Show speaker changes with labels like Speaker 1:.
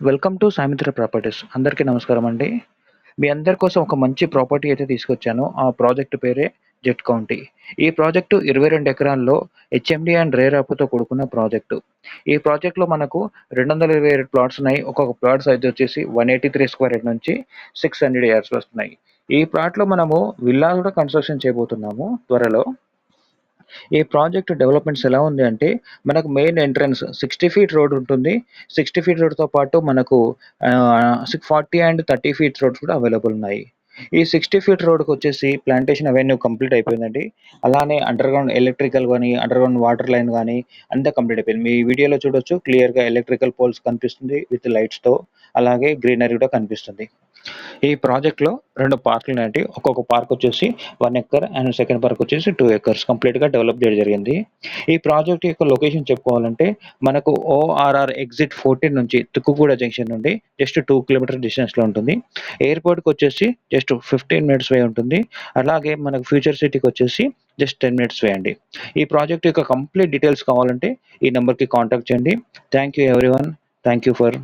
Speaker 1: Welcome to సామిత్ర properties. అందరికీ నమస్కారం అండి. మీ అందరి కోసం ఒక మంచి ప్రాపర్టీ అయితే తీసుకొచ్చాను. ఆ ప్రాజెక్ట్ పేరే జెట్ కౌంటీ. ఈ ప్రాజెక్టు 22 ఎకరాల్లో హెచ్ఎండి అండ్ రేరాపుతో కూడుకున్న ప్రాజెక్టు. ఈ ప్రాజెక్ట్లో మనకు 227 ప్లాట్స్ ఉన్నాయి. ఒక్కొక్క ప్లాట్ సైజ్ వచ్చేసి 183 స్క్వేర్ యార్డ్ నుంచి 600 యార్డ్స్ వస్తున్నాయి. ఈ ప్లాట్లో మనము విల్లా కూడా కన్స్ట్రక్షన్ చేయబోతున్నాము త్వరలో. ఈ ప్రాజెక్ట్ డెవలప్మెంట్స్ ఎలా ఉంది అంటే, మనకు మెయిన్ ఎంట్రన్స్ 60 ఫీట్ రోడ్ ఉంటుంది. 60 ఫీట్ రోడ్తో పాటు మనకు 40 అండ్ 30 ఫీట్ రోడ్స్ కూడా అవైలబుల్ ఉన్నాయి. ఈ 60 ఫీట్ రోడ్కి వచ్చేసి ప్లాంటేషన్ అవెన్యూ కంప్లీట్ అయిపోయిందండి. అలానే అండర్ గ్రౌండ్ ఎలక్ట్రికల్ కానీ, అండర్ గ్రౌండ్ వాటర్ లైన్ కానీ అంతా కంప్లీట్ అయిపోయింది. మీ వీడియోలో చూడొచ్చు, క్లియర్గా ఎలక్ట్రికల్ పోల్స్ కనిపిస్తుంది విత్ లైట్స్తో. అలాగే గ్రీనరీ కూడా కనిపిస్తుంది. ఈ ప్రాజెక్ట్లో 2 పార్కులు ఉన్నాయండి. ఒక్కొక్క పార్క్ వచ్చేసి 1 ఎకర్ అండ్ సెకండ్ పార్క్ వచ్చేసి 2 ఎకర్స్ కంప్లీట్గా డెవలప్ చేయడం జరిగింది. ఈ ప్రాజెక్ట్ యొక్క లొకేషన్ చెప్పుకోవాలంటే, మనకు ఓఆర్ఆర్ ఎగ్జిట్ 14 నుంచి తుక్కుగూడ జంక్షన్ నుండి జస్ట్ 2 కిలోమీటర్ డిస్టెన్స్లో ఉంటుంది. ఎయిర్పోర్ట్కి వచ్చేసి జస్ట్ 15 మినిట్స్ వే ఉంటుంది. అలాగే మనకు ఫ్యూచర్ సిటీకి వచ్చేసి జస్ట్ 10 మినిట్స్ వే అండి. ఈ ప్రాజెక్ట్ యొక్క కంప్లీట్ డీటెయిల్స్ కావాలంటే ఈ నెంబర్కి కాంటాక్ట్ చేయండి. Thank you everyone. Thank you for